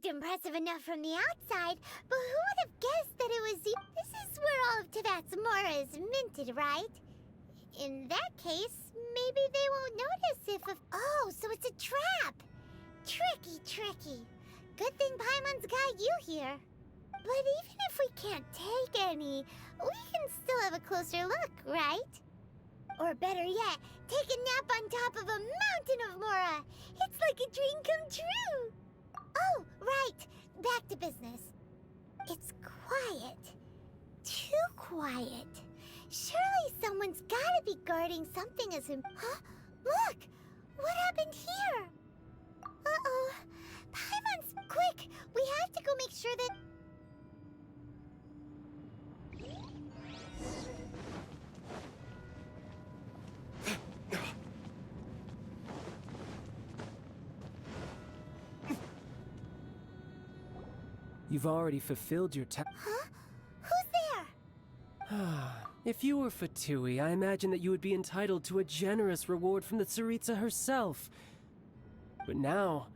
looked impressive enough from the outside, but who would have guessed that it was you? This is where all of Teyvat's mora is minted, right? In that case, maybe they won't notice if... Oh, so it's a trap! Tricky, tricky. Good thing Paimon's got you here. But even if we can't take any, we can still have a closer look, right? Or better yet, take a nap on top of a mountain of mora. It's like a dream come true. Oh, right. Back to business. It's quiet. Too quiet. Surely someone's gotta be guarding something as Huh? Look! What happened here? Uh-oh. Paimon's, quick! We have to go make sure that... You've already fulfilled your task. Huh? Who's there? If you were Fatui, I imagine that you would be entitled to a generous reward from the Tsaritsa herself. But now,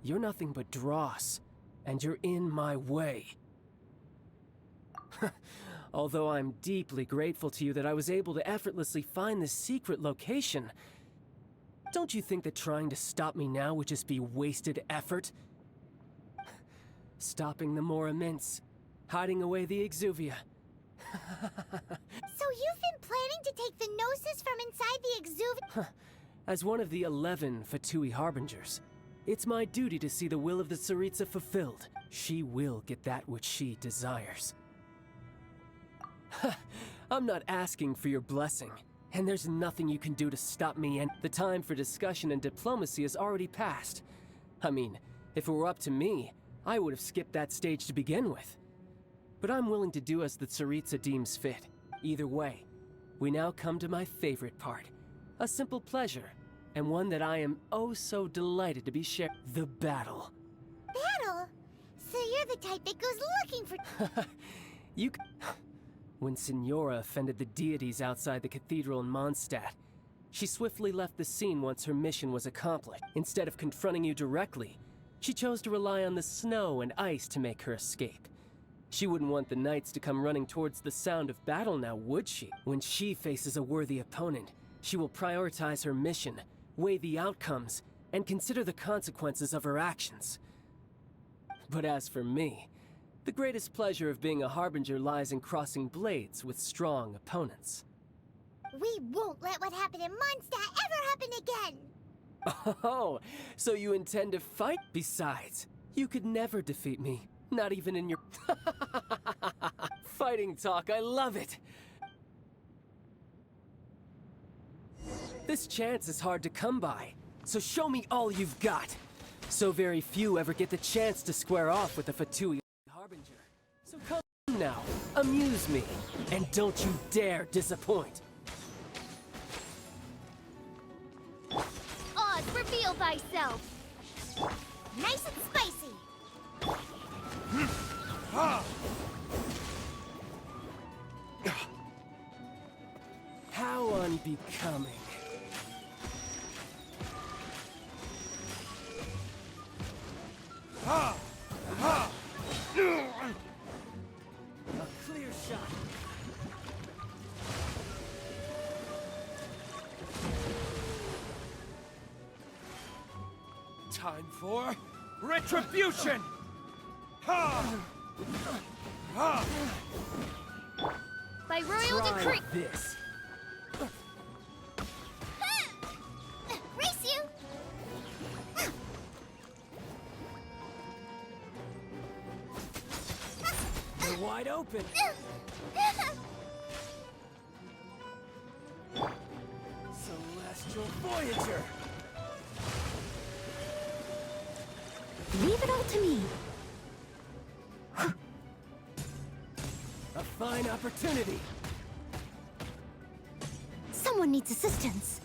you're nothing but dross, and you're in my way. Although I'm deeply grateful to you that I was able to effortlessly find this secret location, don't you think that trying to stop me now would just be wasted effort? Stopping the Mora Mints, hiding away the Exuvia. So you've been planning to take the Gnosis from inside the Exuvia? As one of the 11 Fatui Harbingers, it's my duty to see the will of the Tsaritsa fulfilled. She will get that which she desires. I'm not asking for your blessing, and there's nothing you can do to stop me, and the time for discussion and diplomacy has already passed. I mean, if it were up to me, I would have skipped that stage to begin with. But I'm willing to do as the Tsaritsa deems fit. Either way, we now come to my favorite part. A simple pleasure, and one that I am oh so delighted to be sharing. The battle. Battle? So you're the type that goes looking for... You When Signora offended the deities outside the cathedral in Mondstadt, she swiftly left the scene once her mission was accomplished. Instead of confronting you directly, she chose to rely on the snow and ice to make her escape. She wouldn't want the knights to come running towards the sound of battle now, would she? When she faces a worthy opponent, she will prioritize her mission, weigh the outcomes, and consider the consequences of her actions. But as for me, the greatest pleasure of being a Harbinger lies in crossing blades with strong opponents. We won't let what happened in Mondstadt ever happen again! Oh, so you intend to fight? Besides, you could never defeat me. Not even in your... Fighting talk, I love it! This chance is hard to come by, so show me all you've got. So very few ever get the chance to square off with a Fatui Harbinger. So come now, amuse me, and don't you dare disappoint. Oz, reveal thyself! Nice and spicy! How unbecoming. A clear shot. Time for retribution! Ha! Ha! By royal Try decree... this. Race you! You're wide open. Celestial Voyager. Leave it all to me. A fine opportunity. Someone needs assistance.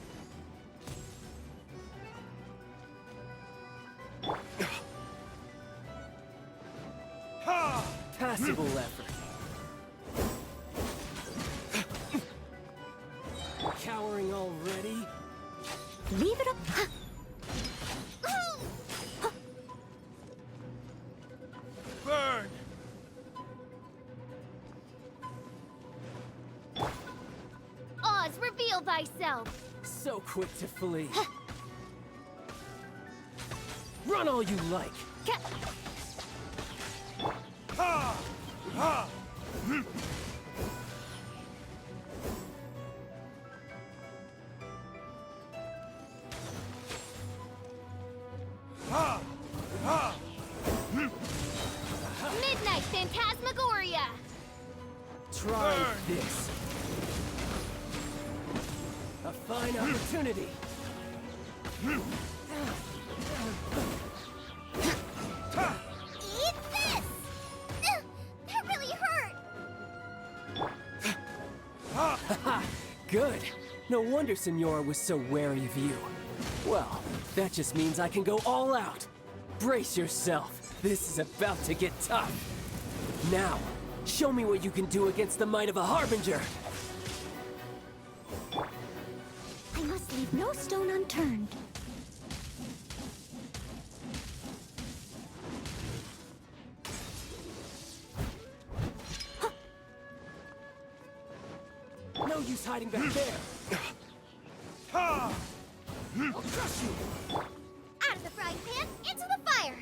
Ha! Passable effort. Cowering already? Leave it up. reveal thyself. So quick to flee. Run all you like. Ha! Ha! Ha! Ha! Midnight Phantasmagoria. Try Burn. this. A fine opportunity. Eat this! That really hurt! Haha, good. No wonder Senora was so wary of you. Well, that just means I can go all out. Brace yourself. This is about to get tough. Now, show me what you can do against the might of a Harbinger. I must leave no stone unturned. No use hiding back there. Ha! I'll crush you. Out of the frying pan, into the fire!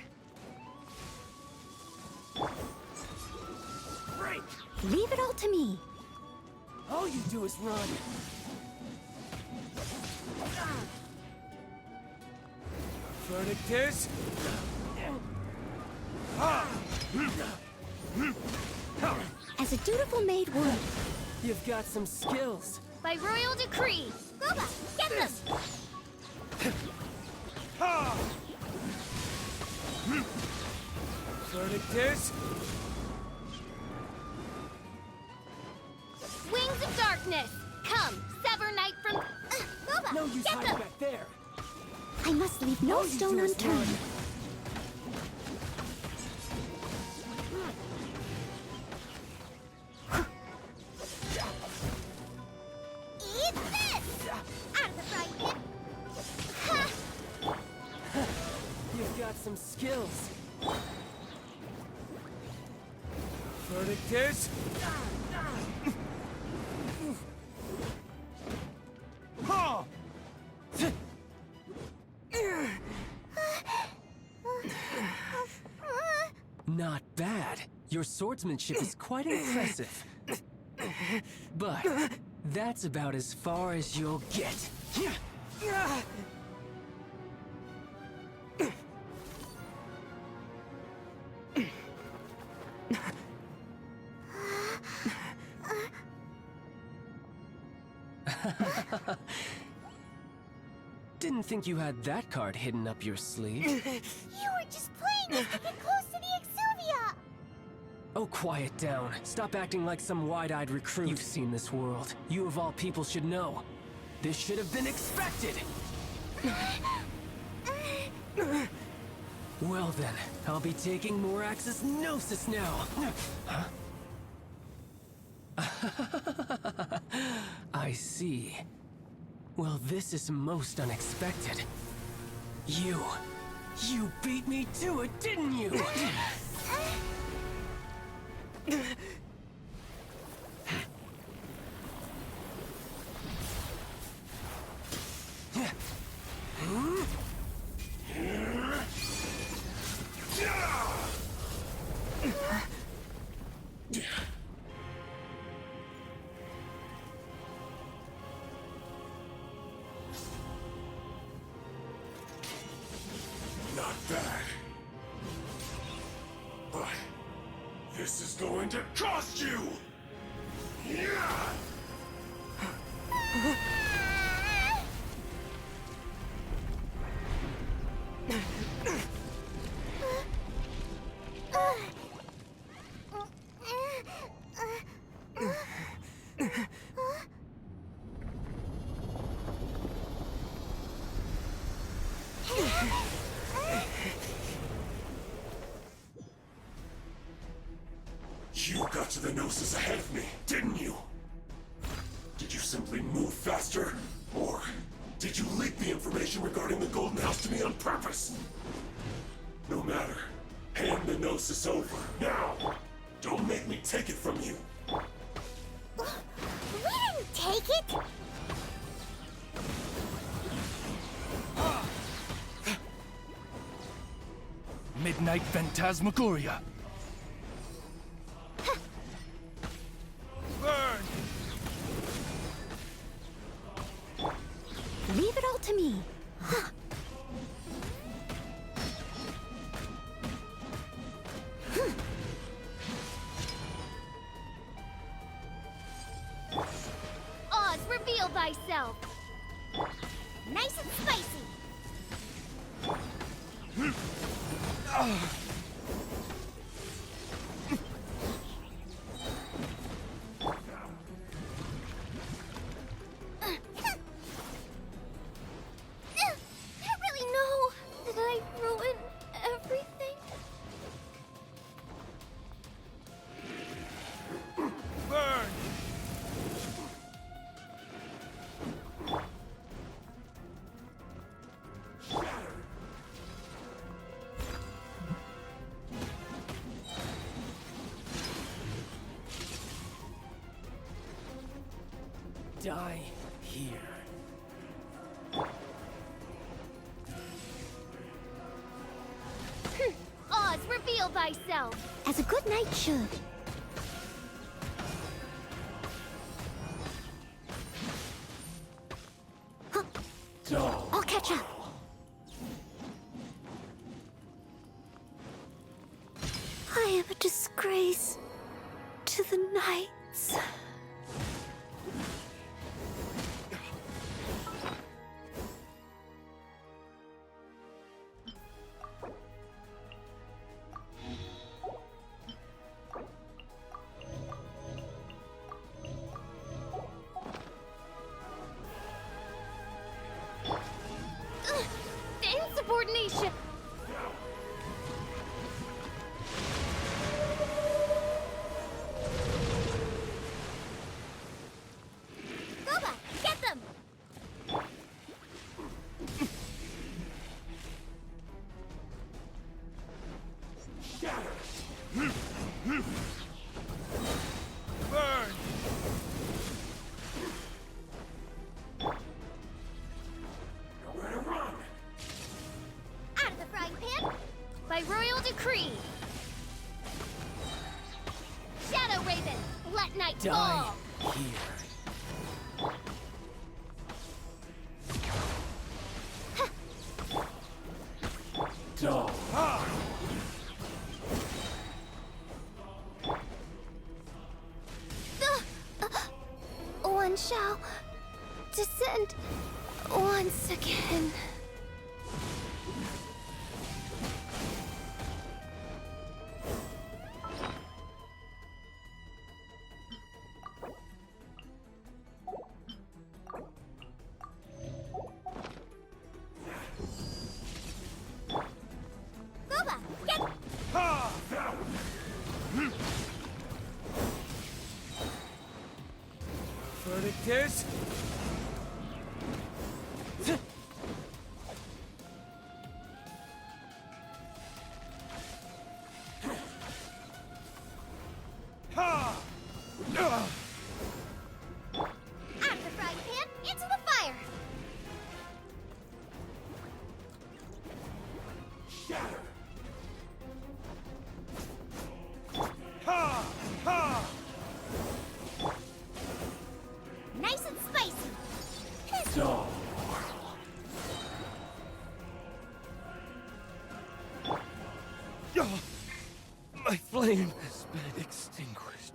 Break. Leave it all to me. All you do is run. Verdict is... Ha! As a dutiful maid would. You've got some skills. By royal decree. Groba, get them! Ha! Verdict is... Wings of darkness! Come, sever night from... Groba, No use get hiding them! back there. I must leave no All you stone do is unturned. run. Eat this! Out of the frying pan. Ha! You've got some skills. Verdict is... Ha! Not bad. Your swordsmanship is quite impressive. But that's about as far as you'll get. Didn't think you had that card hidden up your sleeve. You were just playing us to get close to the Exuvia! Oh, quiet down. Stop acting like some wide-eyed recruit. You've seen this world. You of all people should know. This should have been expected! Well then, I'll be taking Morax's Gnosis now! Huh? I see. Well, this is most unexpected. You beat me to it, didn't you? Not bad. But this is going to cost you! Yeah! You got to the Gnosis ahead of me, didn't you? Did you simply move faster? Or did you leak the information regarding the Golden House to me on purpose? No matter. Hand the Gnosis over, now! Don't make me take it from you! We didn't take it! Midnight Phantasmagoria. Burn! Leave it all to me. Oz, reveal thyself. Nice and spicy. I really know. Did I ruin everything? Burn! Die here. Oz, reveal thyself. As a good knight should. Huh. I'll catch up. I am a disgrace to the knights. Insubordination! Boba, get them! Burn! Nowhere to run! Out of the frying pan! By royal decree! Shadow Raven, let night Die fall! here. Dull. Ah! One shall descend once again. Boba, get Ha! Verdict is... Ha! out of the frying pan, into the fire! Shatter! Ha! Ha! Nice and spicy! Dull. Ah! My flame has been extinguished.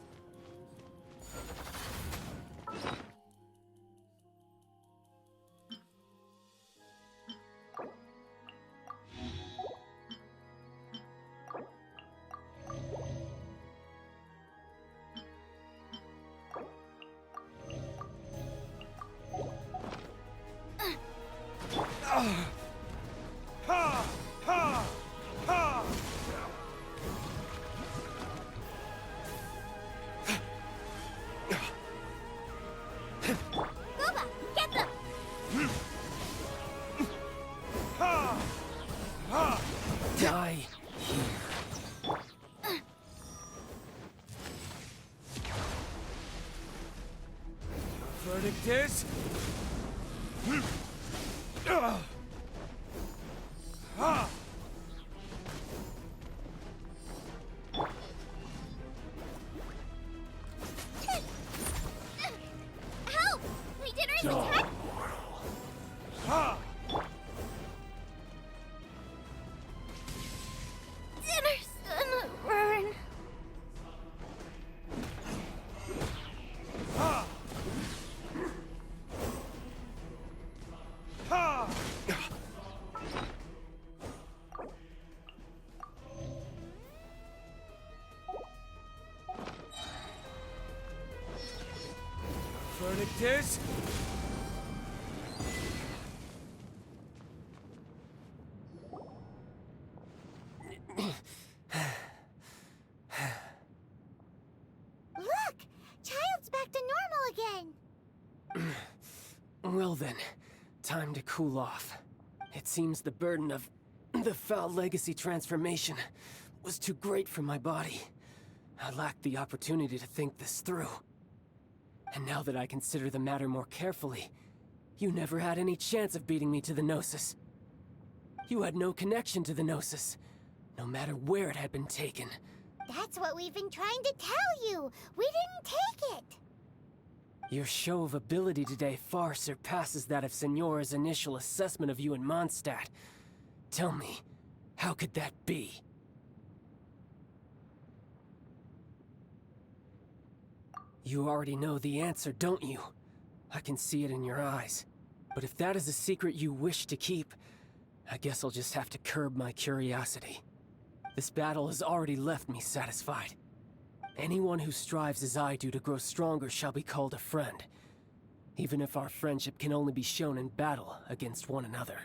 Ah! Ha! Ha! Ha! Boba, get them! Ha! Ha! Die here. Verdict is... Ah! Ha! return. Dinner's gonna burn. Furnitus? Look! Childe's back to normal again. Well then, time to cool off. It seems the burden of the foul legacy transformation was too great for my body. I lacked the opportunity to think this through. And now that I consider the matter more carefully, you never had any chance of beating me to the Gnosis. You had no connection to the Gnosis, no matter where it had been taken. That's what we've been trying to tell you. We didn't take it. Your show of ability today far surpasses that of Signora's initial assessment of you in Mondstadt. Tell me, how could that be? You already know the answer, don't you? I can see it in your eyes. But if that is a secret you wish to keep, I guess I'll just have to curb my curiosity. This battle has already left me satisfied. Anyone who strives as I do to grow stronger shall be called a friend, even if our friendship can only be shown in battle against one another.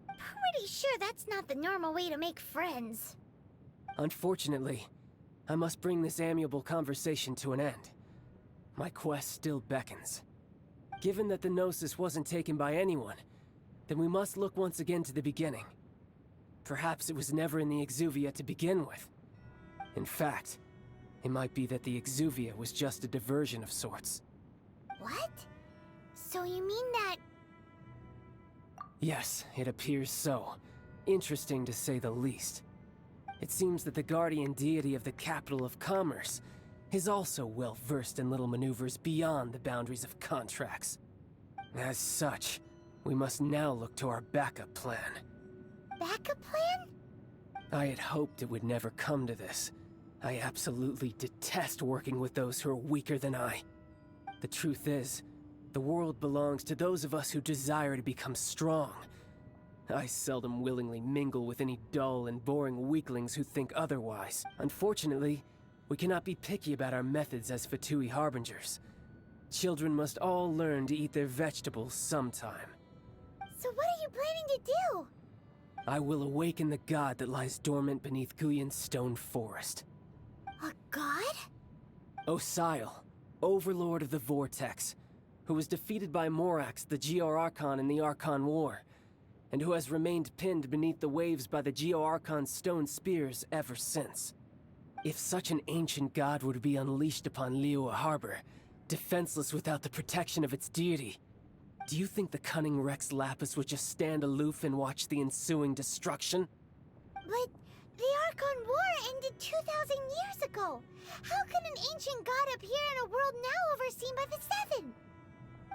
Pretty sure that's not the normal way to make friends. Unfortunately, I must bring this amiable conversation to an end. My quest still beckons. Given that the Gnosis wasn't taken by anyone, then we must look once again to the beginning. Perhaps it was never in the Exuvia to begin with. In fact, it might be that the Exuvia was just a diversion of sorts. What? So you mean that... Yes, it appears so. Interesting to say the least. It seems that the guardian deity of the capital of commerce is also well versed in little maneuvers beyond the boundaries of contracts. As such, we must now look to our backup plan. backup plan? I had hoped it would never come to this. I absolutely detest working with those who are weaker than I. The truth is, the world belongs to those of us who desire to become strong. I seldom willingly mingle with any dull and boring weaklings who think otherwise. Unfortunately, we cannot be picky about our methods as Fatui Harbingers. Children must all learn to eat their vegetables sometime. So what are you planning to do? I will awaken the god that lies dormant beneath Guyon's stone forest. A god? Osial, overlord of the Vortex, who was defeated by Morax, the Geo-Archon in the Archon War, and who has remained pinned beneath the waves by the Geo-Archon's stone spears ever since. If such an ancient god were to be unleashed upon Liyue Harbor, defenseless without the protection of its deity, do you think the cunning Rex Lapis would just stand aloof and watch the ensuing destruction? But the Archon War ended 2,000 years ago. How can an ancient god appear in a world now overseen by the Seven?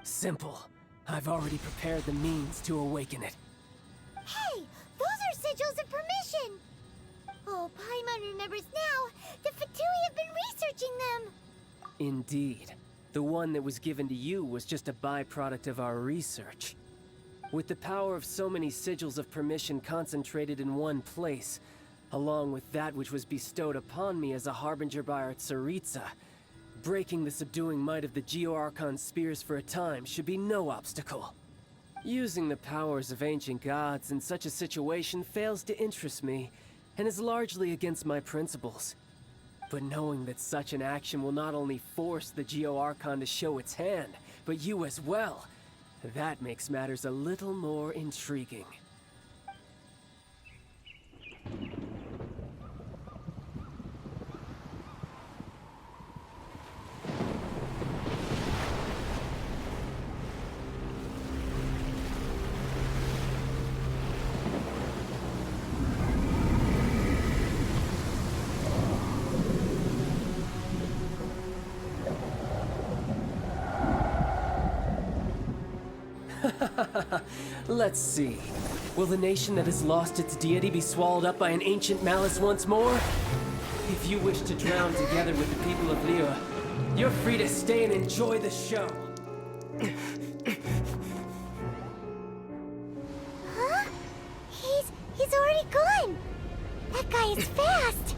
Simple. I've already prepared the means to awaken it. Hey, those are sigils of permission! Oh, Paimon remembers now. The Fatui have been researching them. Indeed. The one that was given to you was just a byproduct of our research. With the power of so many sigils of permission concentrated in one place, along with that which was bestowed upon me as a harbinger by our Tsaritsa, breaking the subduing might of the Geo-Archon spears for a time should be no obstacle. Using the powers of ancient gods in such a situation fails to interest me, and is largely against my principles. But knowing that such an action will not only force the Geo-Archon to show its hand, but you as well, that makes matters a little more intriguing. Let's see. Will the nation that has lost its deity be swallowed up by an ancient malice once more? If you wish to drown together with the people of Liyue, you're free to stay and enjoy the show. Huh? He's already gone. That guy is fast.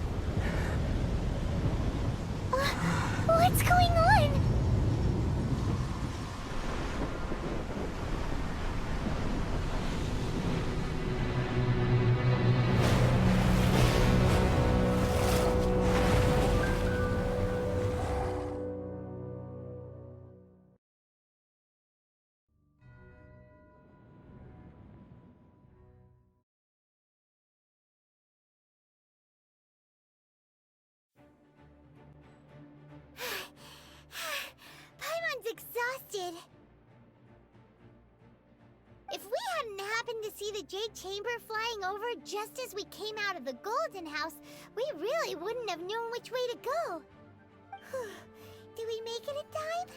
What's going on? Paimon's exhausted. If we hadn't happened to see the Jade Chamber flying over just as we came out of the Golden House, we really wouldn't have known which way to go. Did we make it in time?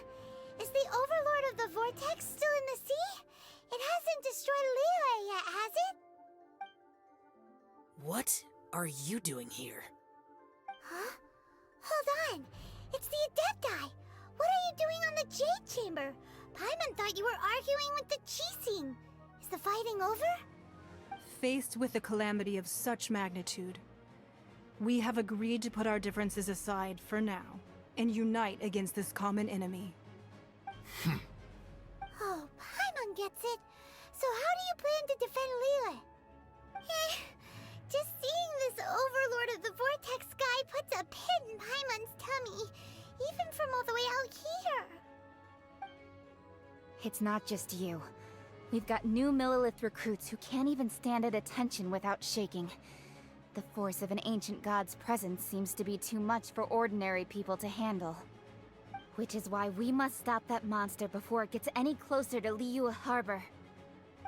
Is the Overlord of the Vortex still in the sea? It hasn't destroyed Liyue yet, has it? What are you doing here? Huh? Hold on. It's the Adepti. What are you doing on the Jade Chamber? Paimon thought you were arguing with the Chising. Is the fighting over? Faced with a calamity of such magnitude, we have agreed to put our differences aside for now and unite against this common enemy. Oh, Paimon gets it. So how do you plan to defend Liyue? Just seeing this Overlord of the Vortex guy puts a pit in Paimon's tummy, even from all the way out here. It's not just you. We've got new Millilith recruits who can't even stand at attention without shaking. The force of an ancient god's presence seems to be too much for ordinary people to handle. Which is why we must stop that monster before it gets any closer to Liyue Harbor.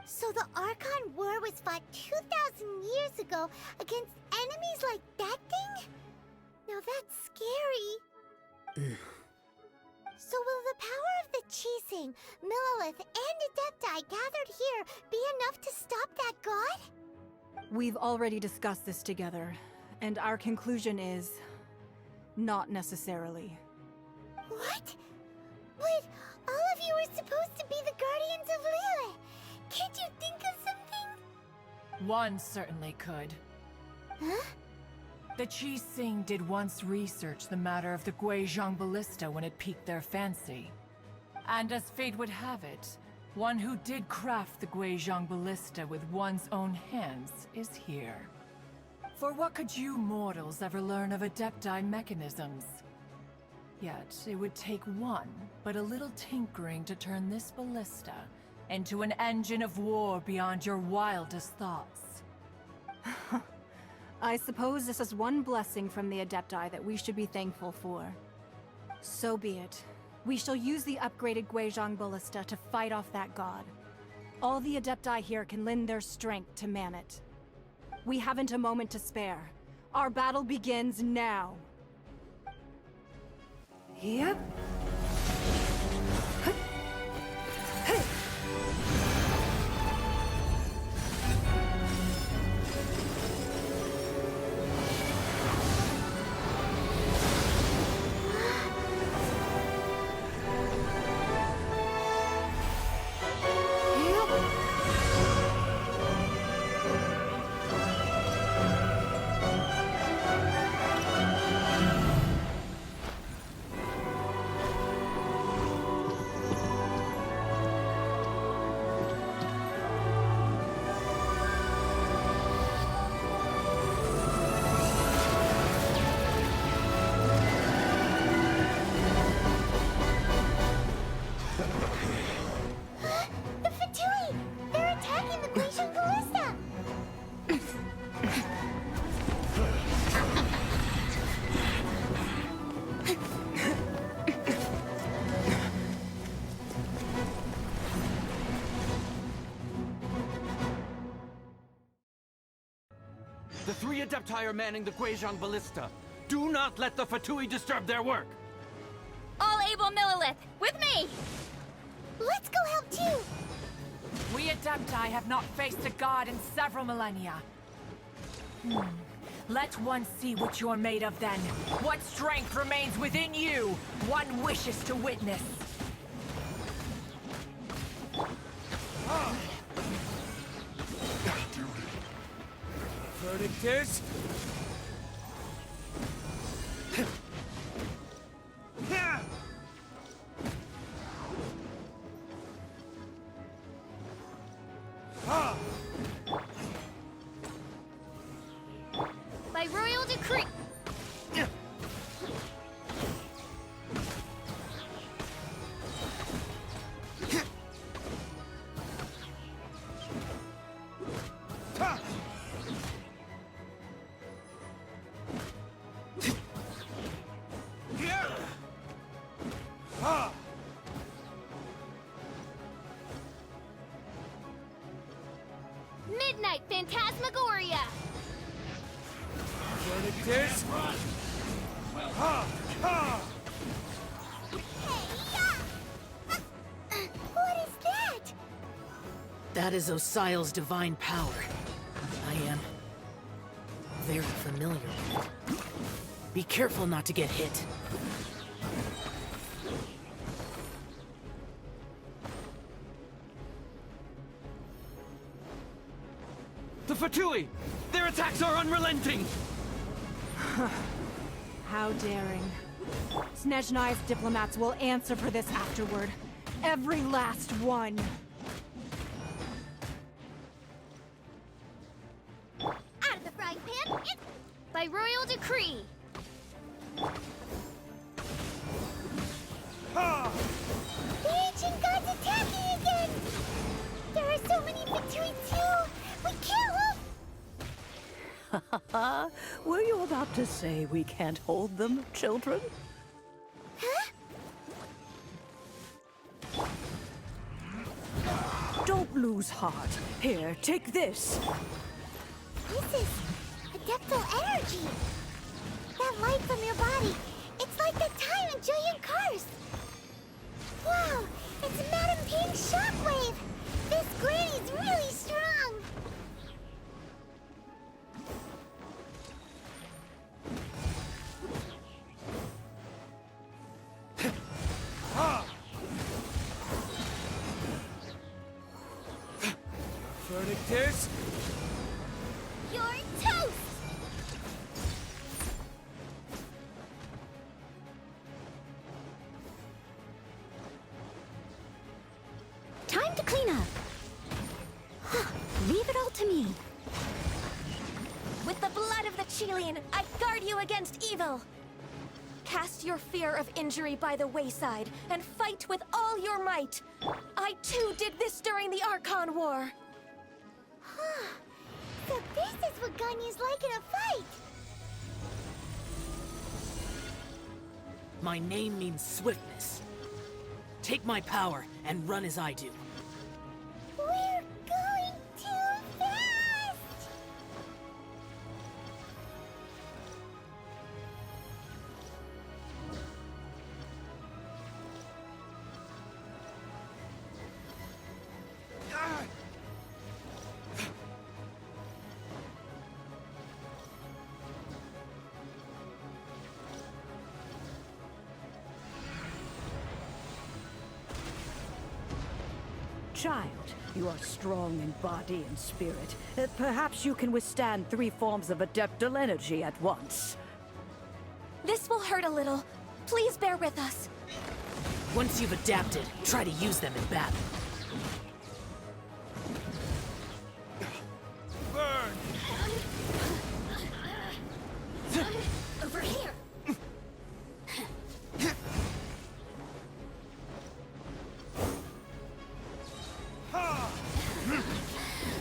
So the Archon War was fought 2,000 years ago against enemies like that thing? Now that's scary. So will the power of the Chising, Millilith, and Adepti gathered here be enough to stop that god? We've already discussed this together, and our conclusion is... not necessarily. What? But all of you were supposed to be the Guardians of Liyue. Can't you think of something? One certainly could. Huh? The Chising did once research the matter of the Guizhong Ballista when it piqued their fancy. And as fate would have it, one who did craft the Guizhong Ballista with one's own hands is here. For what could you mortals ever learn of Adepti mechanisms? Yet, it would take one, but a little tinkering to turn this ballista into an engine of war beyond your wildest thoughts. I suppose this is one blessing from the Adepti that we should be thankful for. So be it. We shall use the upgraded Guizhong Ballista to fight off that god. All the Adepti here can lend their strength to man it. We haven't a moment to spare. Our battle begins now. Yep. The Fatui! They're attacking the Guizhong Ballista! The three Adepti are manning the Guizhong Ballista. Do not let the Fatui disturb their work! All able Millilith, with me! Let's go help too! We Adepti have not faced a god in several millennia. Let one see what you're made of then. What strength remains within you, one wishes to witness. Verdict is... By royal decree. Midnight Phantasmagoria. Verdict is... What is that? That is Osial's divine power. I am very familiar with it. Be careful not to get hit. The Fatui! Their attacks are unrelenting! How daring. Snezhnai's diplomats will answer for this afterward. Every last one. Out of the frying pan, by royal decree. The ancient gods attacking again! There are so many between two! We can't hold... Were you about to say we can't hold them, children? Huh? Don't lose heart. Here, take this. This is adeptal energy. That light from your body. It's like that time in Julian Cars. Wow, it's Madame Ping's shockwave. This granny's really strong. Verdict is... You're toast! Time to clean up. Leave it all to me. With the blood of the Chilean, I guard you against evil. Cast your fear of injury by the wayside and fight with all your might. I too did this during the Archon War. So this is what Ganya's like in a fight! My name means swiftness. Take my power and run as I do. We're going too fast! Child, you are strong in body and spirit. Perhaps you can withstand 3 forms of adeptal energy at once. This will hurt a little. Please bear with us. Once you've adapted, try to use them in battle. Burn! Over here!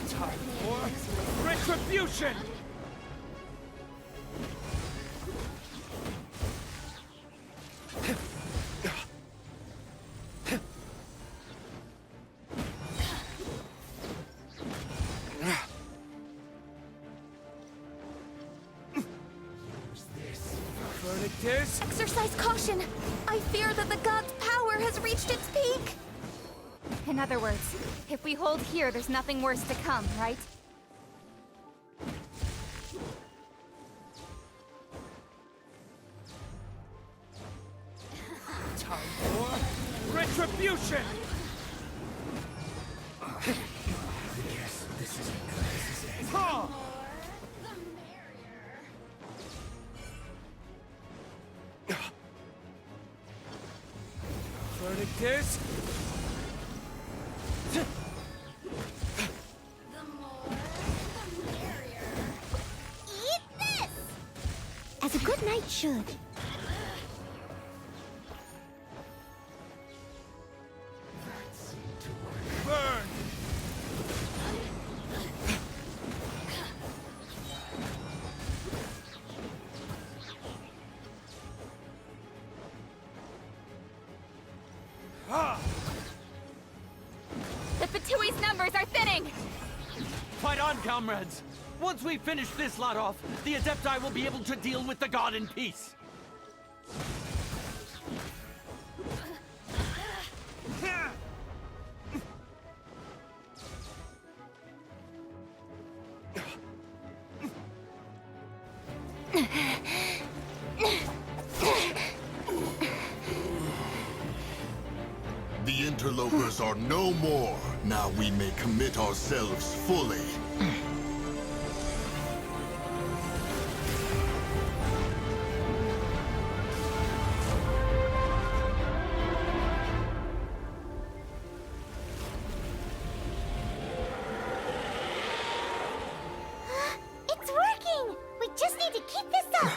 Time for retribution! Verdict is... Exercise caution! I fear that the god's power has reached its peak! In other words, if we hold here, there's nothing worse to come, right? Time for retribution! Yes, this is it. Ha! Verdict is... Eat this! As a good knight should. Burn! The Fatui's numbers are thinning! Fight on, comrades! Once we finish this lot off, the Adepti will be able to deal with the god in peace. The interlopers are no more. Now we may commit ourselves fully. It's working! We just need to keep this up!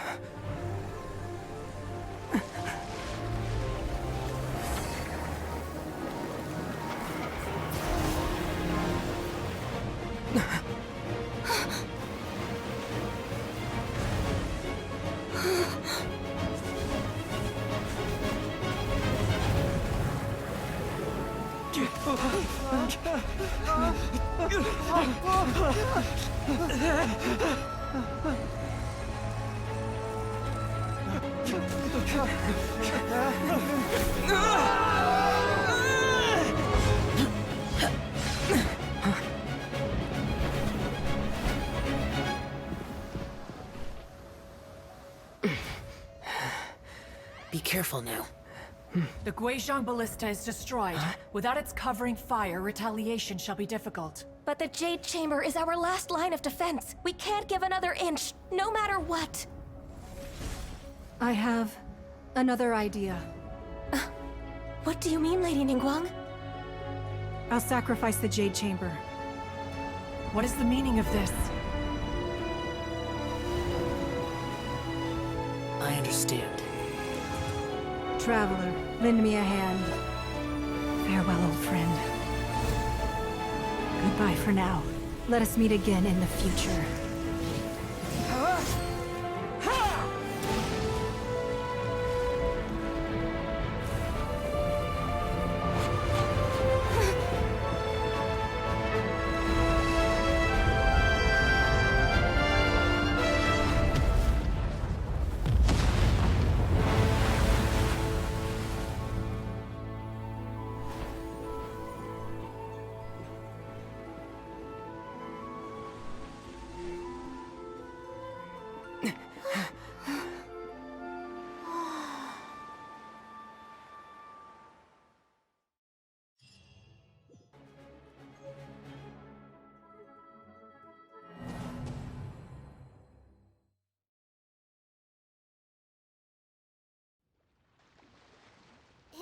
Be careful now. The Guizhong Ballista is destroyed. Without its covering fire, retaliation shall be difficult. But the Jade Chamber is our last line of defense. We can't give another inch, no matter what. I have another idea. What do you mean, Lady Ningguang? I'll sacrifice the Jade Chamber. What is the meaning of this? I understand. Traveler, lend me a hand. Farewell, old friend. Goodbye for now. Let us meet again in the future.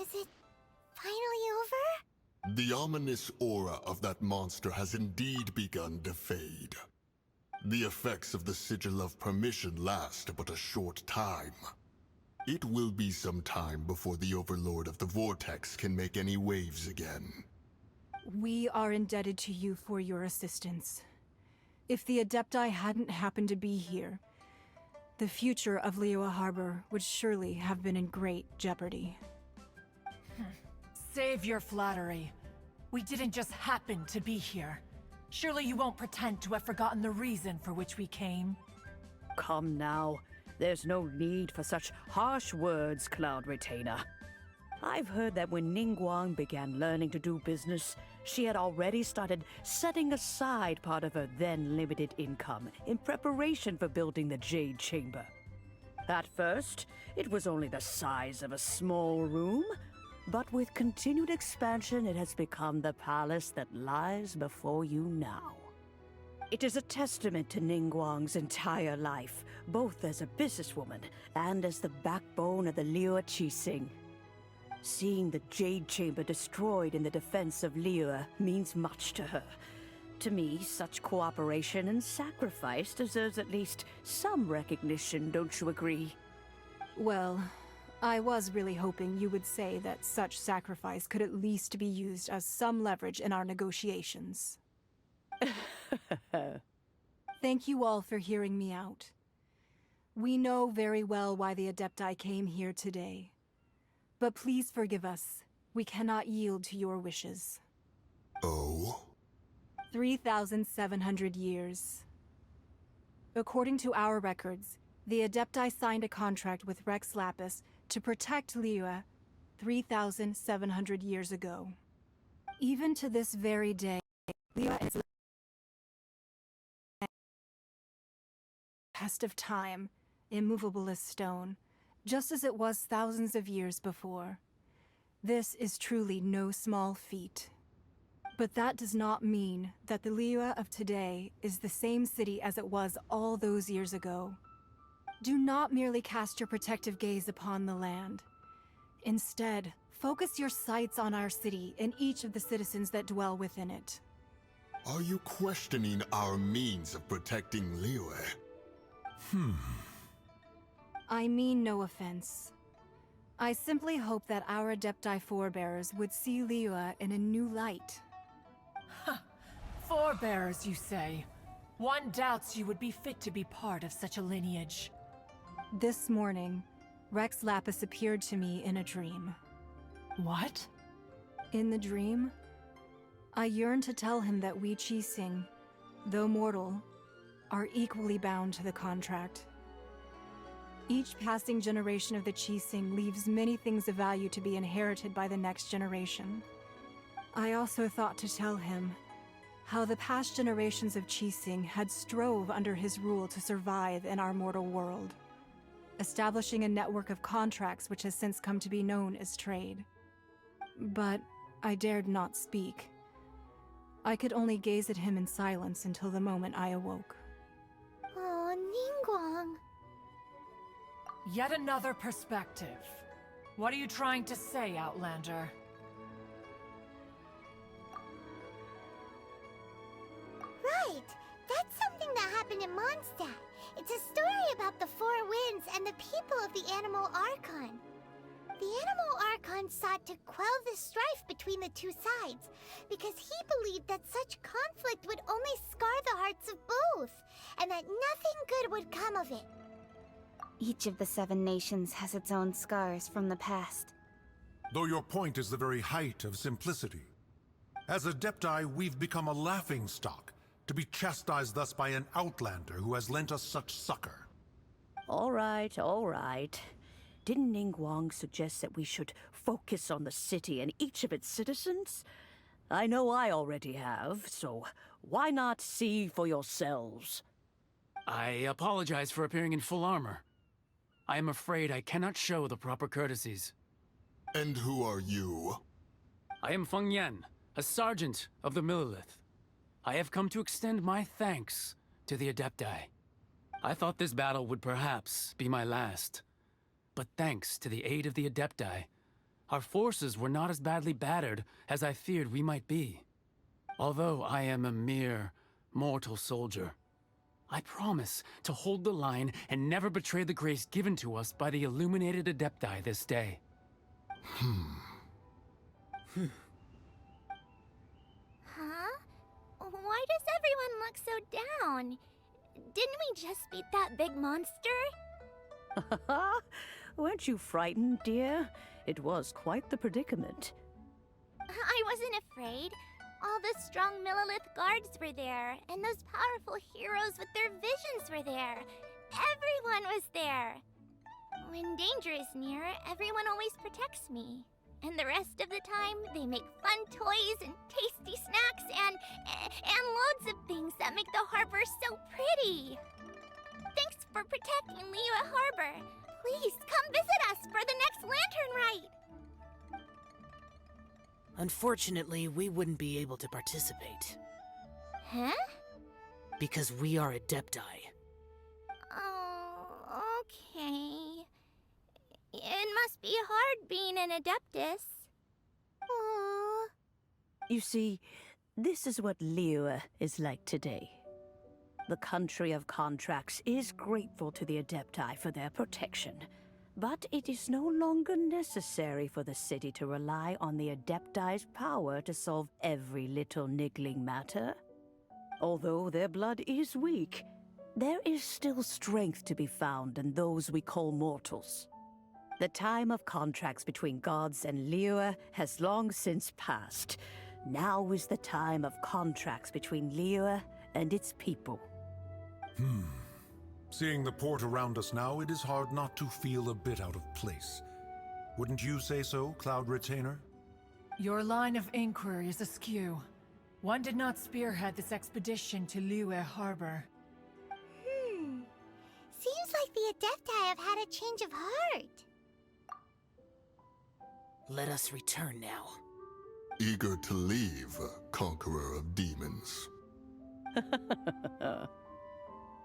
Is it finally over? The ominous aura of that monster has indeed begun to fade. The effects of the Sigil of Permission last but a short time. It will be some time before the Overlord of the Vortex can make any waves again. We are indebted to you for your assistance. If the Adepti hadn't happened to be here, the future of Liyue Harbor would surely have been in great jeopardy. Save your flattery. We didn't just happen to be here. Surely you won't pretend to have forgotten the reason for which we came. Come now. There's no need for such harsh words, Cloud Retainer. I've heard that when Ningguang began learning to do business, she had already started setting aside part of her then limited income in preparation for building the Jade Chamber. At first, it was only the size of a small room, but with continued expansion, it has become the palace that lies before you now. It is a testament to Ningguang's entire life, both as a businesswoman and as the backbone of the Liyue Qixing. Seeing the Jade Chamber destroyed in the defense of Liyue means much to her. To me, such cooperation and sacrifice deserves at least some recognition, don't you agree? Well, I was really hoping you would say that such sacrifice could at least be used as some leverage in our negotiations. Thank you all for hearing me out. We know very well why the Adepti came here today. But please forgive us. We cannot yield to your wishes. Oh? 3,700 years. According to our records, the Adepti signed a contract with Rex Lapis to protect Liyue 3,700 years ago. Even to this very day, Liyue and its test of time, immovable as stone, just as it was thousands of years before. This is truly no small feat. But that does not mean that the Liyue of today is the same city as it was all those years ago. Do not merely cast your protective gaze upon the land. Instead, focus your sights on our city and each of the citizens that dwell within it. Are you questioning our means of protecting Liyue? I mean no offense. I simply hope that our Adepti forebears would see Liyue in a new light. Forebearers, you say? One doubts you would be fit to be part of such a lineage. This morning, Rex Lapis appeared to me in a dream. What? In the dream, I yearned to tell him that we Qixing, though mortal, are equally bound to the contract. Each passing generation of the Qixing leaves many things of value to be inherited by the next generation. I also thought to tell him how the past generations of Qixing had strove under his rule to survive in our mortal world, establishing a network of contracts which has since come to be known as trade. But I dared not speak. I could only gaze at him in silence until the moment I awoke. Oh, Ningguang. Yet another perspective. What are you trying to say, Outlander? Right! That's something that happened in Mondstadt. It's a story about the Four Winds and the people of the Animal Archon. The Animal Archon sought to quell the strife between the two sides, because he believed that such conflict would only scar the hearts of both, and that nothing good would come of it. Each of the 7 nations has its own scars from the past. Though your point is the very height of simplicity. As Adepti, we've become a laughingstock, to be chastised thus by an outlander who has lent us such succor. All right, all right. Didn't Ningguang suggest that we should focus on the city and each of its citizens? I know I already have, so why not see for yourselves? I apologize for appearing in full armor. I am afraid I cannot show the proper courtesies. And who are you? I am Feng Yan, a sergeant of the Millelith. I have come to extend my thanks to the Adepti. I thought this battle would perhaps be my last. But thanks to the aid of the Adepti, our forces were not as badly battered as I feared we might be. Although I am a mere mortal soldier, I promise to hold the line and never betray the grace given to us by the illuminated Adepti this day. Huh? Why does everyone look so down? Didn't we just beat that big monster? Weren't you frightened, dear? It was quite the predicament. I wasn't afraid. All the strong Millelith guards were there, and those powerful heroes with their visions were there. Everyone was there. When danger is near, everyone always protects me. And the rest of the time, they make fun toys and tasty snacks and loads of things that make the harbor so pretty. Thanks for protecting Liyue Harbor. Please come visit us for the next lantern rite. Unfortunately, we wouldn't be able to participate. Huh? Because we are Adepti. Oh, okay. It must be hard being an Adeptus. Aww. You see, this is what Liyue is like today. The country of contracts is grateful to the Adepti for their protection, but it is no longer necessary for the city to rely on the Adepti's power to solve every little niggling matter. Although their blood is weak, there is still strength to be found in those we call mortals. The time of contracts between gods and Liyue has long since passed. Now is the time of contracts between Liyue and its people. Seeing the port around us now, it is hard not to feel a bit out of place. Wouldn't you say so, Cloud Retainer? Your line of inquiry is askew. One did not spearhead this expedition to Liyue Harbor. Seems like the Adepti have had a change of heart. Let us return now. Eager to leave, Conqueror of Demons.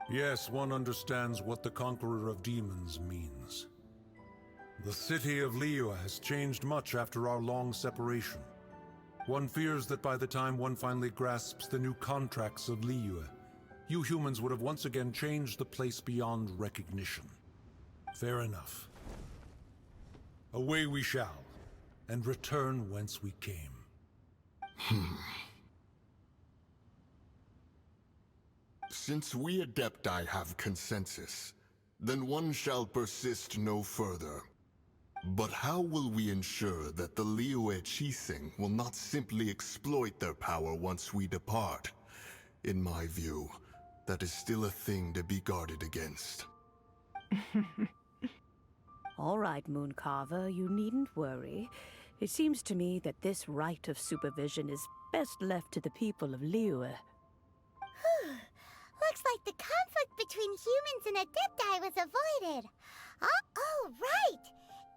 Yes, one understands what the Conqueror of Demons means. The city of Liyue has changed much after our long separation. One fears that by the time one finally grasps the new contracts of Liyue, you humans would have once again changed the place beyond recognition. Fair enough. Away we shall, and return whence we came. Since we Adepti have consensus, then one shall persist no further. But how will we ensure that the Liyue Chising will not simply exploit their power once we depart? In my view, that is still a thing to be guarded against. All right, Mooncarver, you needn't worry. It seems to me that this right of supervision is best left to the people of Liyue. Looks like the conflict between humans and Adepti was avoided. Oh, right!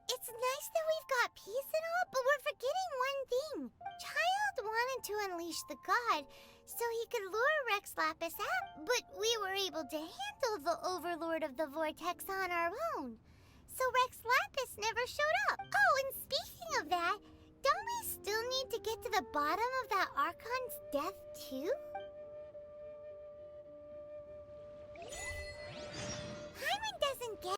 It's nice that we've got peace and all, but we're forgetting one thing. Childe wanted to unleash the god so he could lure Rex Lapis out, but we were able to handle the Overlord of the Vortex on our own. So Rex Lapis never showed up. Oh, and speaking of that, don't we still need to get to the bottom of that Archon's death too? Hyman doesn't get...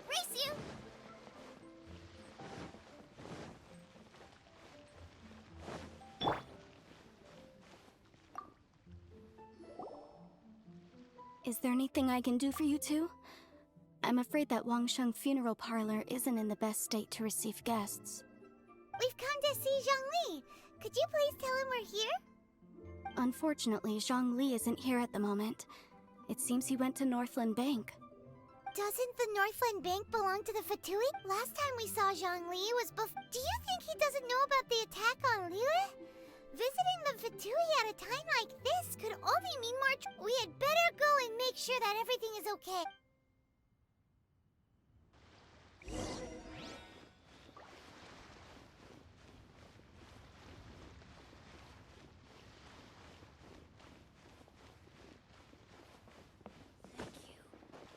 Race you! Is there anything I can do for you two? I'm afraid that Wangsheng Funeral Parlor isn't in the best state to receive guests. We've come to see Zhongli. Could you please tell him we're here? Unfortunately, Zhongli isn't here at the moment. It seems he went to Northland Bank. Doesn't the Northland Bank belong to the Fatui? Last time we saw Zhongli was Do you think he doesn't know about the attack on Liyue? Visiting the Fatui at a time like this could only mean more We had better go and make sure that everything is okay.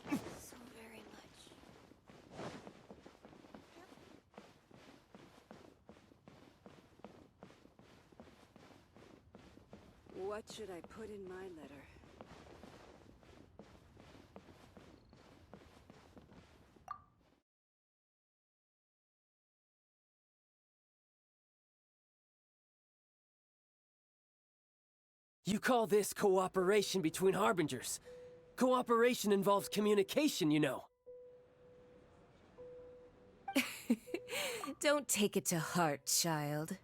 Thank you so very much. What should I put in my letter? You call this cooperation between Harbingers. Cooperation involves communication, you know. Don't take it to heart, child.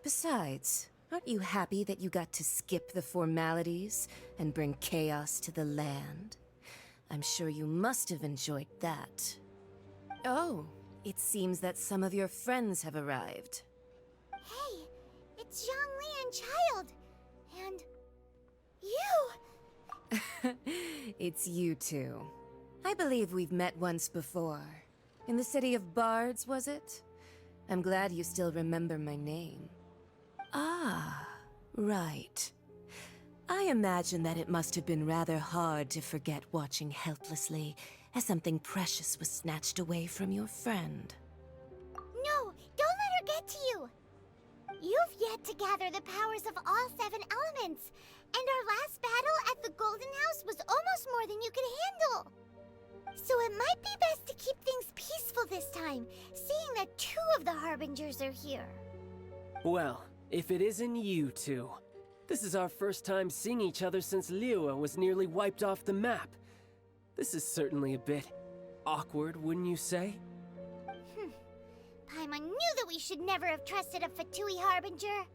Besides, aren't you happy that you got to skip the formalities and bring chaos to the land? I'm sure you must have enjoyed that. Oh, it seems that some of your friends have arrived. Hey, it's Zhongli and Childe. And... you! It's you two. I believe we've met once before. In the city of Bards, was it? I'm glad you still remember my name. Ah, right. I imagine that it must have been rather hard to forget watching helplessly as something precious was snatched away from your friend. No, don't let her get to you! You've yet to gather the powers of all 7 elements, and our last battle at the Golden House was almost more than you could handle. So it might be best to keep things peaceful this time, seeing that 2 of the Harbingers are here. Well, if it isn't you two. This is our first time seeing each other since Liyue was nearly wiped off the map. This is certainly a bit awkward, wouldn't you say? Paimon knew that we should never have trusted a Fatui Harbinger.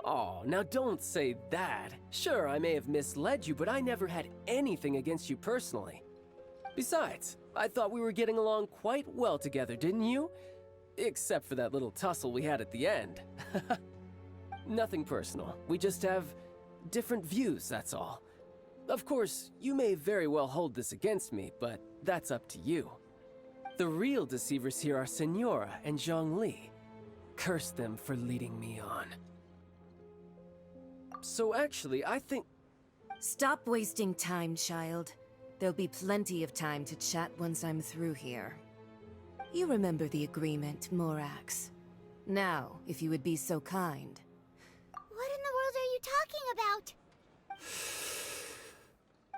Oh, now don't say that. Sure, I may have misled you, but I never had anything against you personally. Besides, I thought we were getting along quite well together, didn't you? Except for that little tussle we had at the end. Nothing personal. We just have different views, that's all. Of course, you may very well hold this against me, but that's up to you. The real deceivers here are Senora and Zhongli. Curse them for leading me on. So actually, I think... Stop wasting time, child. There'll be plenty of time to chat once I'm through here. You remember the agreement, Morax. Now, if you would be so kind. What in the world are you talking about?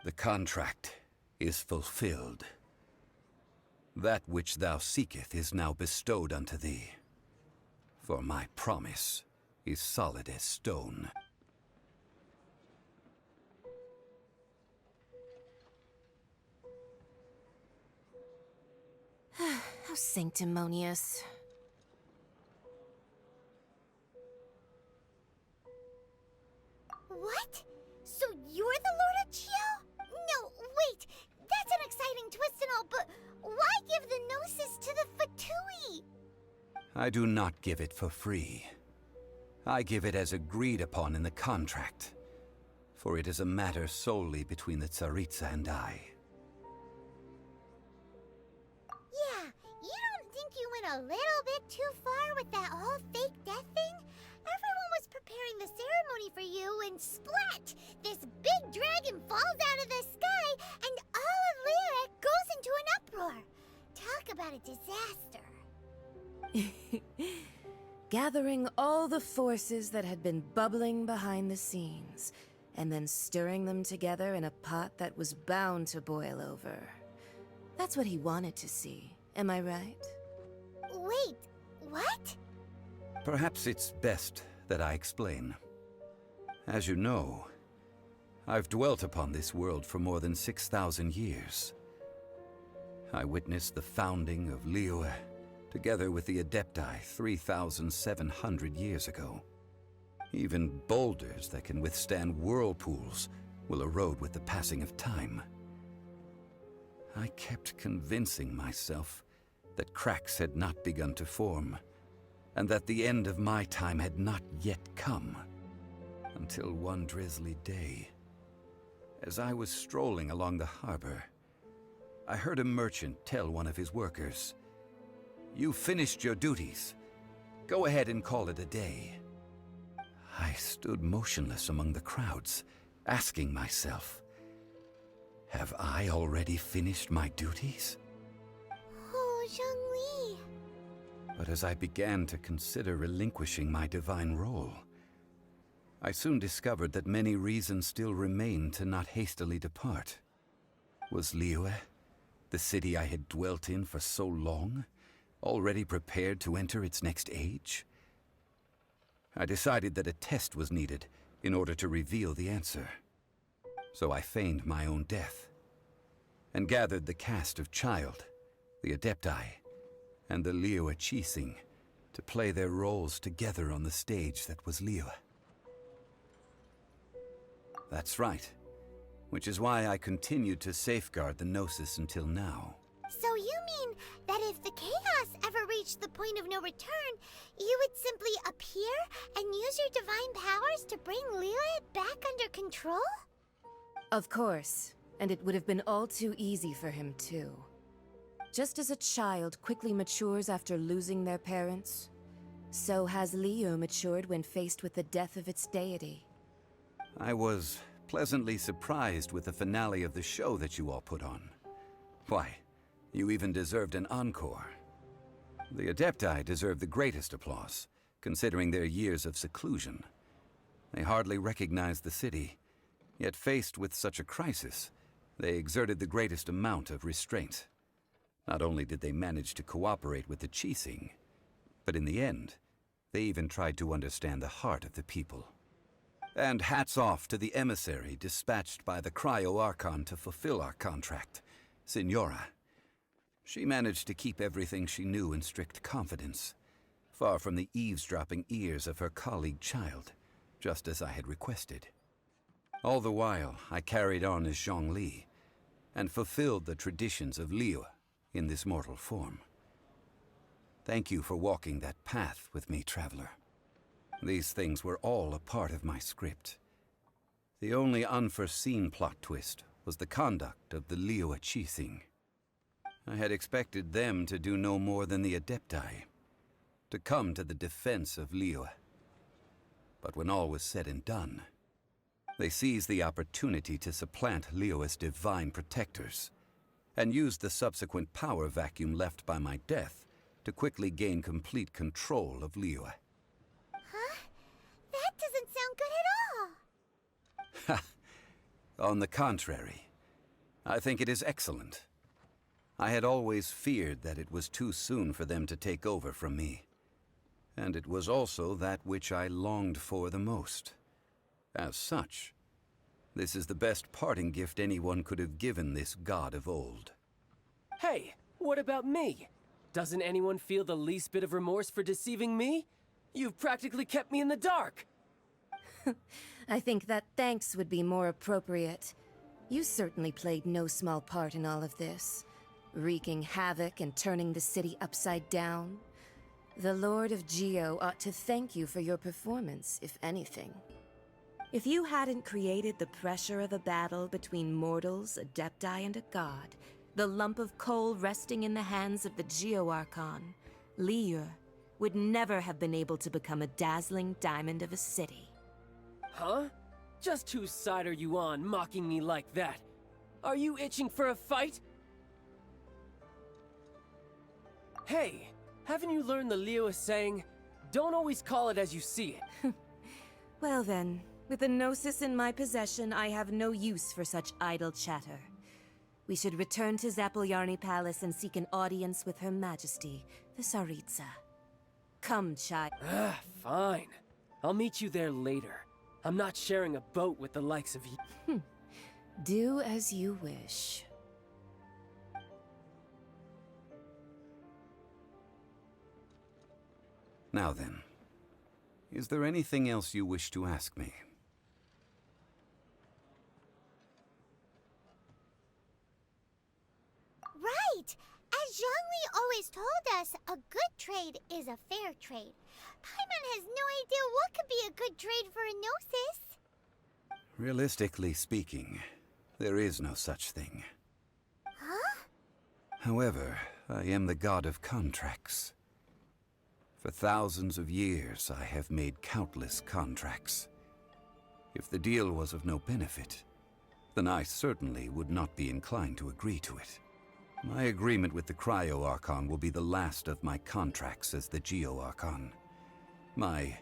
The contract is fulfilled. That which thou seeketh is now bestowed unto thee. For my promise is solid as stone. How sanctimonious. What? So you're the Lord of Chio? No, wait! That's an exciting twist and all, but why give the Gnosis to the Fatui? I do not give it for free. I give it as agreed upon in the contract, for it is a matter solely between the Tsaritsa and I. Yeah, you don't think you went a little bit too far with that whole fake death thing? Everyone was preparing the ceremony for you, and splat! This big dragon falls out of the sky, and all of Lyric goes into an uproar. Talk about a disaster. Gathering all the forces that had been bubbling behind the scenes, and then stirring them together in a pot that was bound to boil over. That's what he wanted to see, am I right? Wait, what? Perhaps it's best that I explain. As you know, I've dwelt upon this world for more than 6,000 years. I witnessed the founding of Liyue, together with the Adepti 3,700 years ago. Even boulders that can withstand whirlpools will erode with the passing of time. I kept convincing myself that cracks had not begun to form, and that the end of my time had not yet come. Until one drizzly day, as I was strolling along the harbor, I heard a merchant tell one of his workers, "You've finished your duties. Go ahead and call it a day." I stood motionless among the crowds, asking myself, have I already finished my duties? Oh, Zhongli. But as I began to consider relinquishing my divine role, I soon discovered that many reasons still remained to not hastily depart. Was Liyue, the city I had dwelt in for so long, already prepared to enter its next age? I decided that a test was needed in order to reveal the answer. So I feigned my own death, and gathered the cast of Childe, the Adepti, and the Liyue Qixing to play their roles together on the stage that was Liyue. That's right, which is why I continued to safeguard the Gnosis until now. So you mean that if the chaos ever reached the point of no return, you would simply appear and use your divine powers to bring Liyue back under control? Of course, and it would have been all too easy for him too. Just as a child quickly matures after losing their parents, so has Liyue matured when faced with the death of its deity. I was pleasantly surprised with the finale of the show that you all put on. Why, you even deserved an encore. The Adepti deserve the greatest applause, considering their years of seclusion. They hardly recognized the city, yet faced with such a crisis, they exerted the greatest amount of restraint. Not only did they manage to cooperate with the Qixing, but in the end, they even tried to understand the heart of the people. And hats off to the emissary dispatched by the Cryo-Archon to fulfill our contract, Signora. She managed to keep everything she knew in strict confidence, far from the eavesdropping ears of her colleague Childe, just as I had requested. All the while, I carried on as Zhongli, and fulfilled the traditions of Liyue in this mortal form. Thank you for walking that path with me, Traveler. These things were all a part of my script. The only unforeseen plot twist was the conduct of the Liyue Qixing. I had expected them to do no more than the Adepti, to come to the defense of Liyue. But when all was said and done, they seized the opportunity to supplant Liyue's divine protectors, and used the subsequent power vacuum left by my death to quickly gain complete control of Liyue. Huh? That doesn't sound good at all. On the contrary, I think it is excellent. I had always feared that it was too soon for them to take over from me, and it was also that which I longed for the most. As such, this is the best parting gift anyone could have given this god of old. Hey, what about me? Doesn't anyone feel the least bit of remorse for deceiving me? You've practically kept me in the dark. I think that thanks would be more appropriate. You certainly played no small part in all of this, wreaking havoc and turning the city upside down. The Lord of Geo ought to thank you for your performance, if anything. If you hadn't created the pressure of a battle between mortals, Adepti, and a god, the lump of coal resting in the hands of the Geo-Archon, Liyue would never have been able to become a dazzling diamond of a city. Huh? Just whose side are you on, mocking me like that? Are you itching for a fight? Hey, haven't you learned the Liyue saying, don't always call it as you see it? Well then, with the Gnosis in my possession, I have no use for such idle chatter. We should return to Zapoljarny Palace and seek an audience with Her Majesty, the Tsaritsa. Come, Chai. Fine. I'll meet you there later. I'm not sharing a boat with the likes of you. Do as you wish. Now then, is there anything else you wish to ask me? Right! As Zhongli always told us, a good trade is a fair trade. Paimon has no idea what could be a good trade for a Gnosis. Realistically speaking, there is no such thing. Huh? However, I am the god of contracts. For thousands of years, I have made countless contracts. If the deal was of no benefit, then I certainly would not be inclined to agree to it. My agreement with the Cryo-Archon will be the last of my contracts as the Geo-Archon. My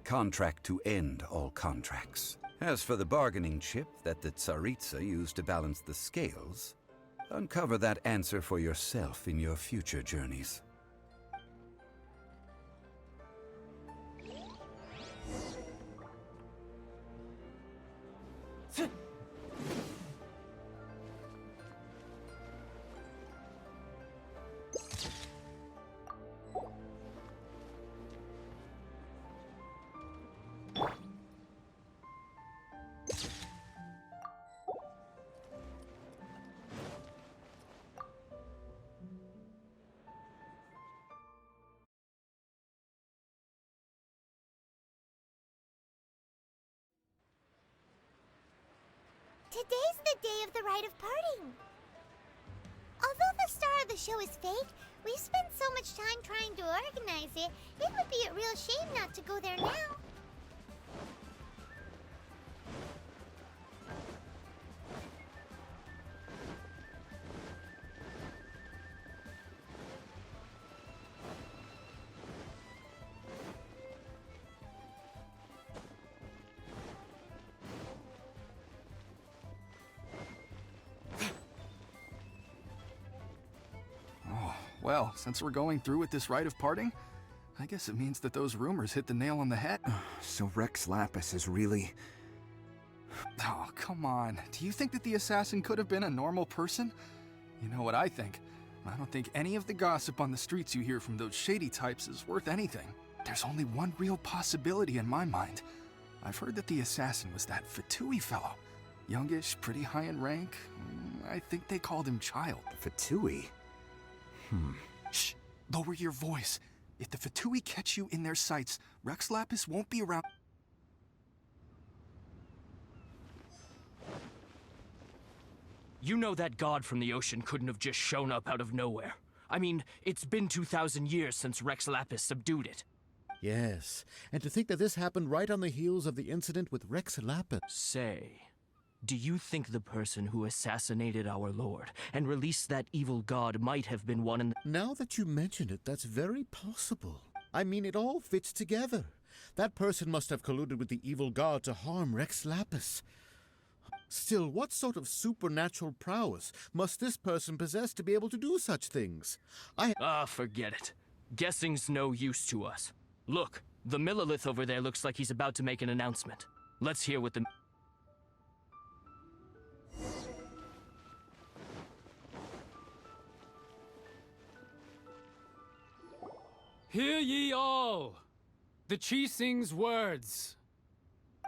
contract to end all contracts. As for the bargaining chip that the Tsaritsa used to balance the scales, uncover that answer for yourself in your future journeys. Today's the day of the rite of parting. Although the star of the show is fake, we spent so much time trying to organize it, it would be a real shame not to go there now. Well, since we're going through with this rite of parting, I guess it means that those rumors hit the nail on the head. So Rex Lapis is really... Oh, come on. Do you think that the assassin could have been a normal person? You know what I think? I don't think any of the gossip on the streets you hear from those shady types is worth anything. There's only one real possibility in my mind. I've heard that the assassin was that Fatui fellow. Youngish, pretty high in rank. I think they called him Childe. Fatui? Shh! Lower your voice. If the Fatui catch you in their sights, Rex Lapis won't be around. You know that god from the ocean couldn't have just shown up out of nowhere. I mean, it's been 2,000 years since Rex Lapis subdued it. Yes, and to think that this happened right on the heels of the incident with Rex Lapis. Say, do you think the person who assassinated our lord and released that evil god might have been one in the... Now that you mention it, that's very possible. I mean, it all fits together. That person must have colluded with the evil god to harm Rex Lapis. Still, what sort of supernatural prowess must this person possess to be able to do such things? Forget it. Guessing's no use to us. Look, the Millilith over there looks like he's about to make an announcement. Let's hear what the... Hear ye all! The Chising's words.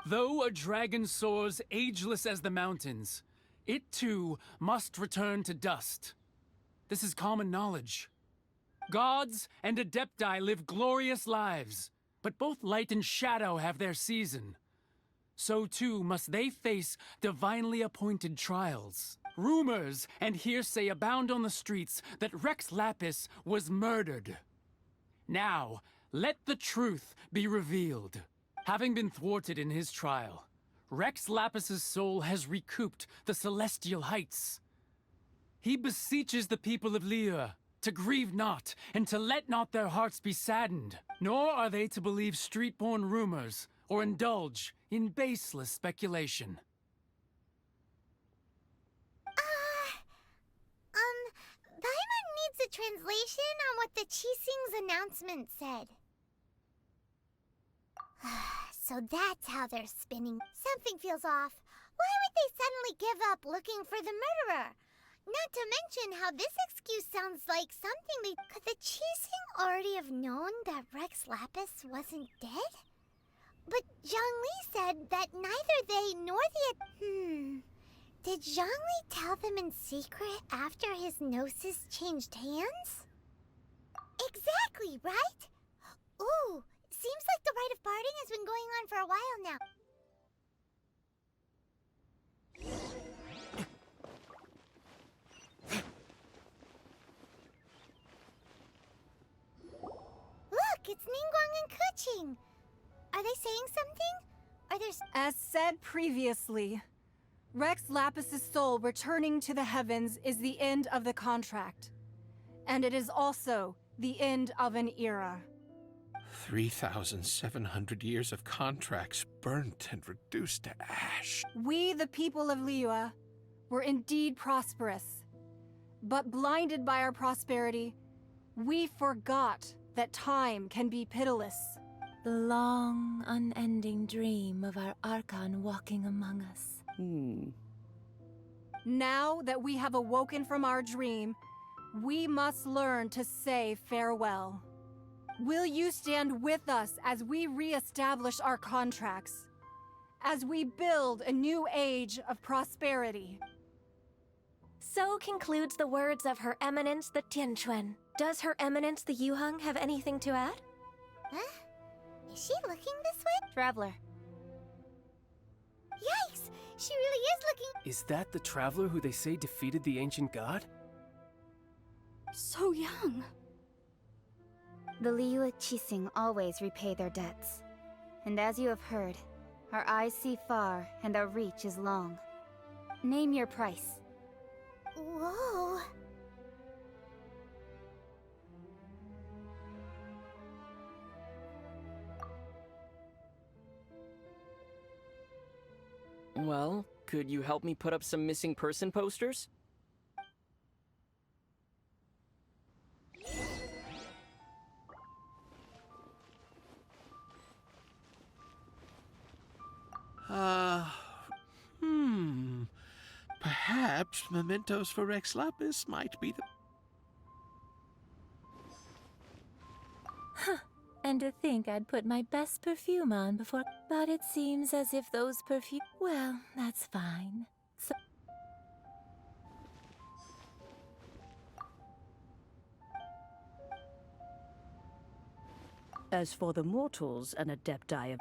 Though a dragon soars ageless as the mountains, it too must return to dust. This is common knowledge. Gods and Adepti live glorious lives, but both light and shadow have their season. So too must they face divinely appointed trials. Rumors and hearsay abound on the streets that Rex Lapis was murdered. Now, let the truth be revealed. Having been thwarted in his trial, Rex Lapis's soul has recouped the celestial heights. He beseeches the people of Liyue to grieve not, and to let not their hearts be saddened, nor are they to believe street-born rumors or indulge in baseless speculation. Paimon needs a translation on what the Chising's announcement said. So that's how they're spinning. Something feels off. Why would they suddenly give up looking for the murderer? Not to mention how this excuse sounds like something they... Could the Chising already have known that Rex Lapis wasn't dead? But Zhongli said that neither they nor the... Did Zhongli tell them in secret after his gnosis changed hands? Exactly, right? Ooh, seems like the rite of parting has been going on for a while now. Look, it's Ningguang and Keqing. Are they saying something? Are there... As said previously, Rex Lapis's soul returning to the heavens is the end of the contract. And it is also the end of an era. 3,700 years of contracts burnt and reduced to ash. We, the people of Liyue, were indeed prosperous. But blinded by our prosperity, we forgot that time can be pitiless. The long, unending dream of our Archon walking among us. Now that we have awoken from our dream, we must learn to say farewell. Will you stand with us as we re-establish our contracts? As we build a new age of prosperity? So concludes the words of Her Eminence the Tianquan. Does Her Eminence the Yuheng have anything to add? Huh? Is she looking this way? Traveler. Yikes! She really is looking... Is that the traveler who they say defeated the ancient god? So young. The Liyue Qixing always repay their debts. And as you have heard, our eyes see far and our reach is long. Name your price. Whoa... Well, could you help me put up some missing person posters? Perhaps mementos for Rex Lapis might be the... Huh. And to think I'd put my best perfume on before... But it seems as if those perfume... Well, that's fine. So... As for the mortals and adepti of...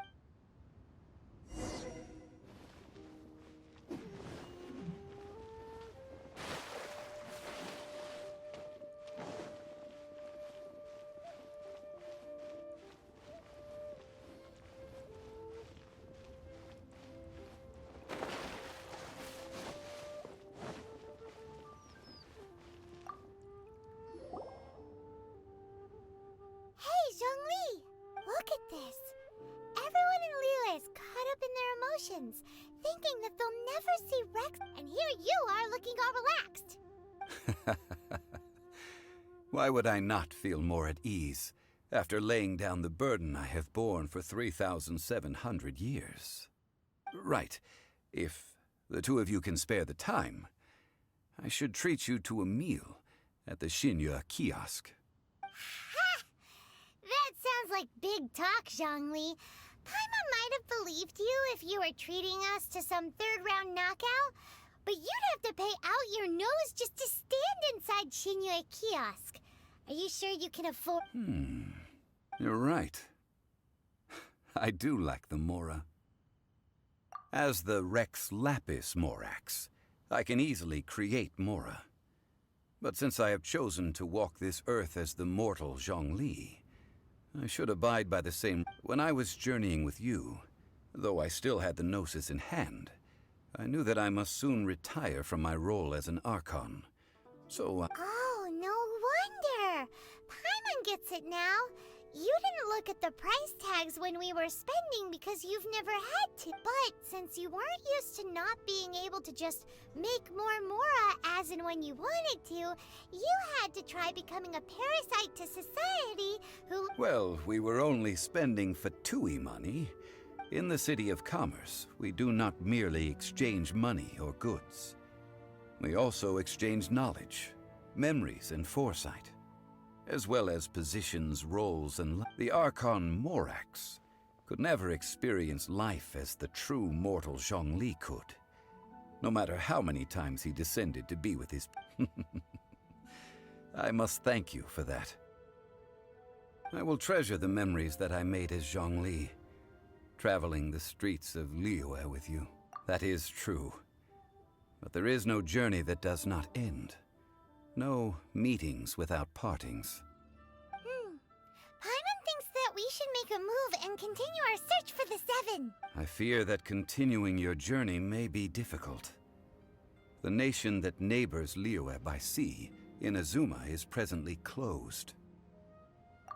thinking that they'll never see Rex, and here you are looking all relaxed. Why would I not feel more at ease after laying down the burden I have borne for 3,700 years? Right, if the two of you can spare the time, I should treat you to a meal at the Xinye kiosk. Ha! That sounds like big talk, Zhongli. Paimon might have believed you if you were treating us to some third-round knockout, but you'd have to pay out your nose just to stand inside Xinye kiosk. Are you sure you can afford... You're right. I do lack the Mora. As the Rex Lapis Morax, I can easily create Mora. But since I have chosen to walk this earth as the mortal Zhongli, I should abide by the same... When I was journeying with you, though I still had the Gnosis in hand, I knew that I must soon retire from my role as an Archon. So, Oh, no wonder! Paimon gets it now. You didn't look at the price tags when we were spending because you've never had to. But since you weren't used to not being able to just make more Mora as and when you wanted to, you had to try becoming a parasite to society who... Well, we were only spending Fatui money. In the City of Commerce, we do not merely exchange money or goods. We also exchange knowledge, memories, and foresight, as well as positions, roles, and the Archon Morax could never experience life as the true mortal Zhongli could, no matter how many times he descended to be with his... I must thank you for that. I will treasure the memories that I made as Zhongli, traveling the streets of Liyue with you. That is true. But there is no journey that does not end. No meetings without partings. Paimon thinks that we should make a move and continue our search for the Seven. I fear that continuing your journey may be difficult. The nation that neighbors Liyue by sea, Inazuma, is presently closed.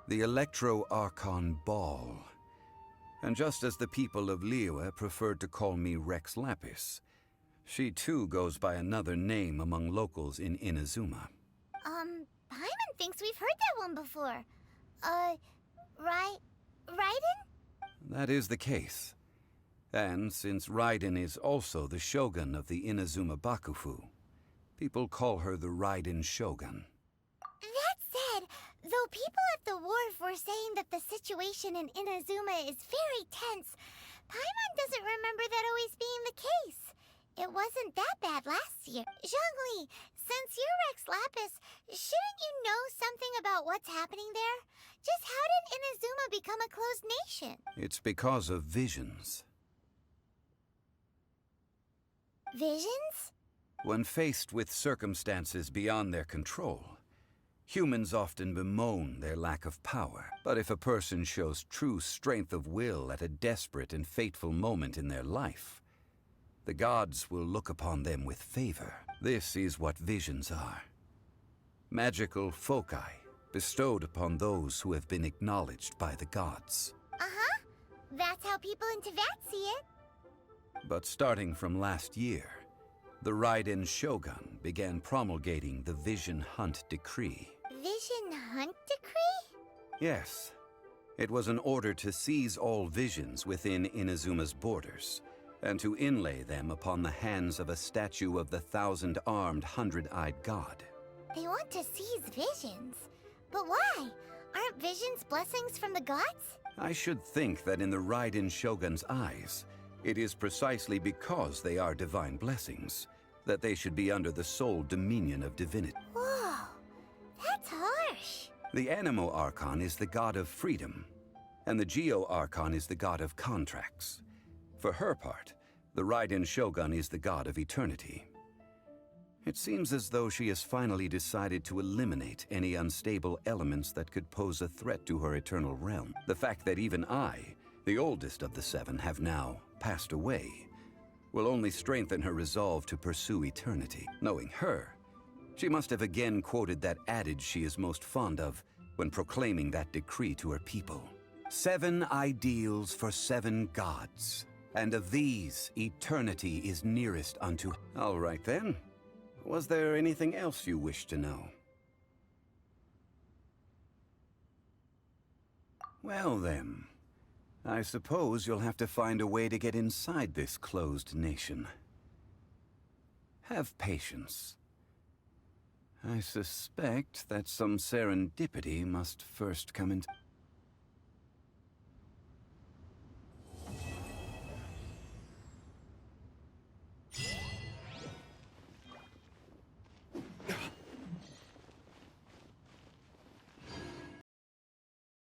The Electro-Archon Ball. And just as the people of Liyue preferred to call me Rex Lapis, she too goes by another name among locals in Inazuma. Paimon thinks we've heard that one before. Raiden? That is the case. And since Raiden is also the shogun of the Inazuma Bakufu, people call her the Raiden Shogun. That said, though people at the wharf were saying that the situation in Inazuma is very tense, Paimon doesn't remember that always being the case. It wasn't that bad last year. Zhongli, since you're Rex Lapis, shouldn't you know something about what's happening there? Just how did Inazuma become a closed nation? It's because of visions. Visions? When faced with circumstances beyond their control, humans often bemoan their lack of power. But if a person shows true strength of will at a desperate and fateful moment in their life, the gods will look upon them with favor. This is what visions are. Magical foci bestowed upon those who have been acknowledged by the gods. Uh-huh. That's how people in Teyvat see it. But starting from last year, the Raiden Shogun began promulgating the Vision Hunt Decree. Vision Hunt Decree? Yes. It was an order to seize all visions within Inazuma's borders, and to inlay them upon the hands of a statue of the thousand-armed, hundred-eyed god. They want to seize visions. But why? Aren't visions blessings from the gods? I should think that in the Raiden Shogun's eyes, it is precisely because they are divine blessings that they should be under the sole dominion of divinity. Whoa, that's harsh. The Anemo Archon is the god of freedom, and the Geo Archon is the god of contracts. For her part, the Raiden Shogun is the god of eternity. It seems as though she has finally decided to eliminate any unstable elements that could pose a threat to her eternal realm. The fact that even I, the oldest of the seven, have now passed away will only strengthen her resolve to pursue eternity. Knowing her, she must have again quoted that adage she is most fond of when proclaiming that decree to her people. 7 ideals for 7 gods, and of these, eternity is nearest unto... All right then. Was there anything else you wish to know? Well then, I suppose you'll have to find a way to get inside this closed nation. Have patience. I suspect that some serendipity must first come into...